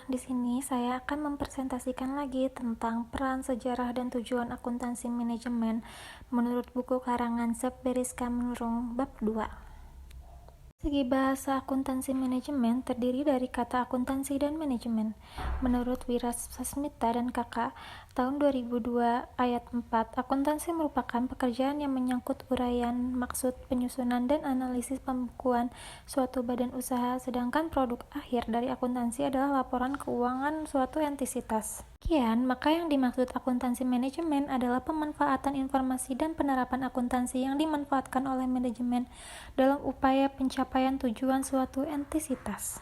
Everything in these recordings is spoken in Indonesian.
di sini saya akan mempresentasikan lagi tentang peran, sejarah, dan tujuan akuntansi manajemen menurut buku karangan Sep Beriska Menurung bab 2. Segi bahasa akuntansi manajemen terdiri dari kata akuntansi dan manajemen. Menurut Wirasasmita dan Kakak, tahun 2002 ayat 4, akuntansi merupakan pekerjaan yang menyangkut uraian, maksud, penyusunan, dan analisis pembukuan suatu badan usaha, sedangkan produk akhir dari akuntansi adalah laporan keuangan suatu entitas. Maka yang dimaksud akuntansi manajemen adalah pemanfaatan informasi dan penerapan akuntansi yang dimanfaatkan oleh manajemen dalam upaya pencapaian tujuan suatu entitas.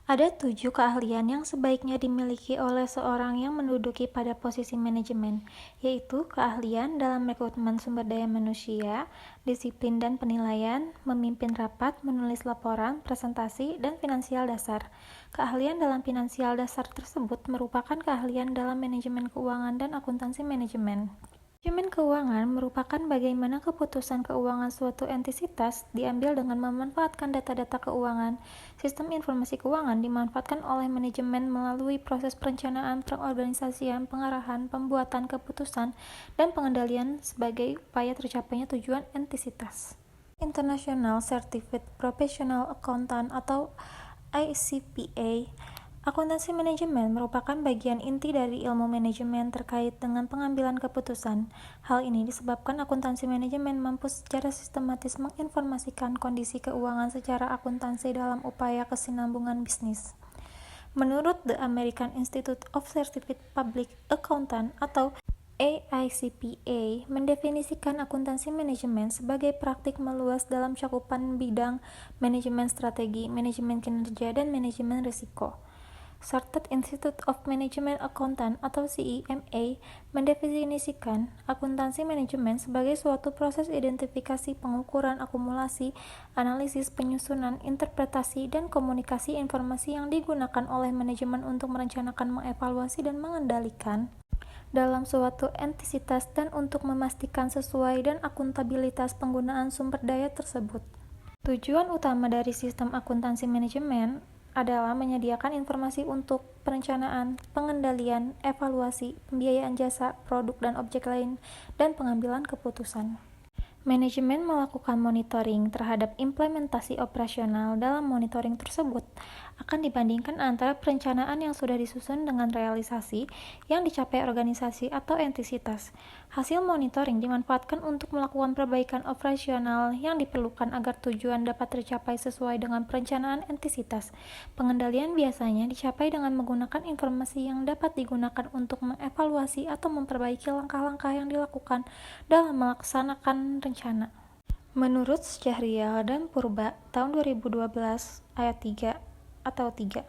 Ada 7 keahlian yang sebaiknya dimiliki oleh seorang yang menduduki pada posisi manajemen, yaitu keahlian dalam rekrutmen sumber daya manusia, disiplin dan penilaian, memimpin rapat, menulis laporan, presentasi, dan finansial dasar. Keahlian dalam finansial dasar tersebut merupakan keahlian dalam manajemen keuangan dan akuntansi manajemen. Manajemen keuangan merupakan bagaimana keputusan keuangan suatu entitas diambil dengan memanfaatkan data-data keuangan. Sistem informasi keuangan dimanfaatkan oleh manajemen melalui proses perencanaan, pengorganisasian, pengarahan, pembuatan keputusan, dan pengendalian sebagai upaya tercapainya tujuan entitas. International Certified Professional Accountant atau ICPA. Akuntansi manajemen merupakan bagian inti dari ilmu manajemen terkait dengan pengambilan keputusan. Hal ini disebabkan akuntansi manajemen mampu secara sistematis menginformasikan kondisi keuangan secara akuntansi dalam upaya kesinambungan bisnis. Menurut The American Institute of Certified Public Accountant atau AICPA, mendefinisikan akuntansi manajemen sebagai praktik meluas dalam cakupan bidang manajemen strategi, manajemen kinerja, dan manajemen risiko. Chartered Institute of Management Accountant atau CIMA mendefinisikan akuntansi manajemen sebagai suatu proses identifikasi, pengukuran, akumulasi, analisis, penyusunan, interpretasi, dan komunikasi informasi yang digunakan oleh manajemen untuk merencanakan, mengevaluasi, dan mengendalikan dalam suatu entitas dan untuk memastikan sesuai dan akuntabilitas penggunaan sumber daya tersebut. Tujuan utama dari sistem akuntansi manajemen adalah menyediakan informasi untuk perencanaan, pengendalian, evaluasi, pembiayaan jasa, produk dan objek lain, dan pengambilan keputusan. Manajemen melakukan monitoring terhadap implementasi operasional. Dalam monitoring tersebut akan dibandingkan antara perencanaan yang sudah disusun dengan realisasi yang dicapai organisasi atau entitas. Hasil monitoring dimanfaatkan untuk melakukan perbaikan operasional yang diperlukan agar tujuan dapat tercapai sesuai dengan perencanaan entitas. Pengendalian biasanya dicapai dengan menggunakan informasi yang dapat digunakan untuk mengevaluasi atau memperbaiki langkah-langkah yang dilakukan dalam melaksanakan rencana. Menurut Syahrial dan Purba tahun 2012 ayat 3 atau 3,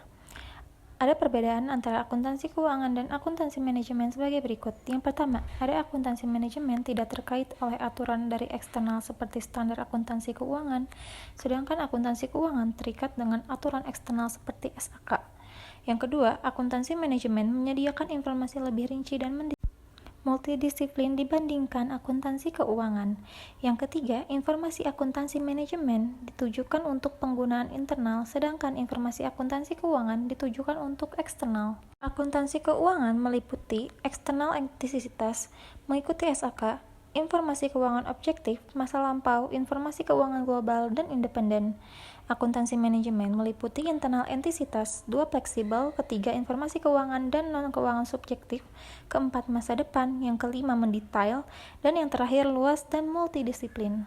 ada perbedaan antara akuntansi keuangan dan akuntansi manajemen sebagai berikut. Yang pertama, ada akuntansi manajemen tidak terkait oleh aturan dari eksternal seperti standar akuntansi keuangan, sedangkan akuntansi keuangan terikat dengan aturan eksternal seperti SAK. Yang kedua, akuntansi manajemen menyediakan informasi lebih rinci dan multidisiplin dibandingkan akuntansi keuangan. Yang ketiga, informasi akuntansi manajemen ditujukan untuk penggunaan internal, sedangkan informasi akuntansi keuangan ditujukan untuk eksternal. Akuntansi keuangan meliputi eksternal entitas, mengikuti SAK, informasi keuangan objektif, masa lampau, informasi keuangan global, dan independen. Akuntansi manajemen meliputi internal entitas, 2 fleksibel, ketiga informasi keuangan dan non-keuangan subjektif, keempat masa depan, yang kelima mendetail, dan yang terakhir luas dan multidisiplin.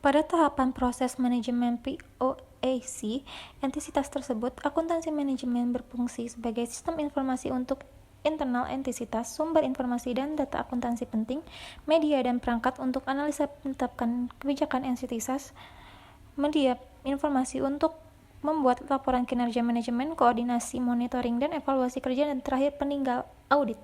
Pada tahapan proses manajemen POAC, entitas tersebut, akuntansi manajemen berfungsi sebagai sistem informasi untuk internal entitas, sumber informasi dan data akuntansi penting, media dan perangkat untuk analisa menetapkan kebijakan entitas, media informasi untuk membuat laporan kinerja manajemen, koordinasi, monitoring, dan evaluasi kerja, dan terakhir peninggal audit.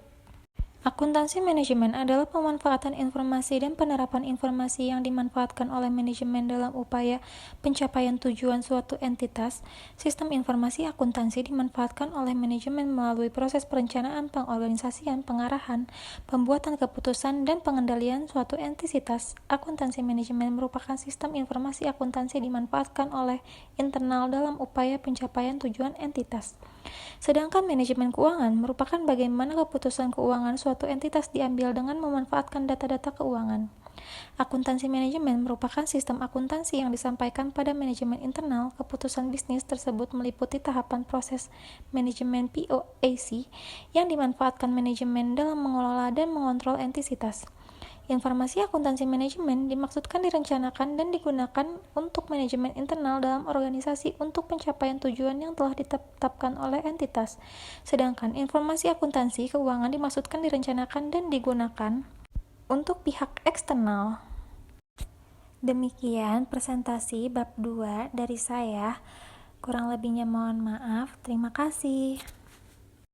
Akuntansi manajemen adalah pemanfaatan informasi dan penerapan informasi yang dimanfaatkan oleh manajemen dalam upaya pencapaian tujuan suatu entitas. Sistem informasi akuntansi dimanfaatkan oleh manajemen melalui proses perencanaan, pengorganisasian, pengarahan, pembuatan keputusan, dan pengendalian suatu entitas. Akuntansi manajemen merupakan sistem informasi akuntansi dimanfaatkan oleh internal dalam upaya pencapaian tujuan entitas. Sedangkan manajemen keuangan merupakan bagaimana keputusan keuangan suatu entitas diambil dengan memanfaatkan data-data keuangan. Akuntansi manajemen merupakan sistem akuntansi yang disampaikan pada manajemen internal. Keputusan bisnis tersebut meliputi tahapan proses manajemen POAC yang dimanfaatkan manajemen dalam mengelola dan mengontrol entitas. Informasi akuntansi manajemen dimaksudkan direncanakan dan digunakan untuk manajemen internal dalam organisasi untuk pencapaian tujuan yang telah ditetapkan oleh entitas. Sedangkan informasi akuntansi keuangan dimaksudkan direncanakan dan digunakan untuk pihak eksternal. Demikian presentasi bab 2 dari saya. Kurang lebihnya mohon maaf. Terima kasih.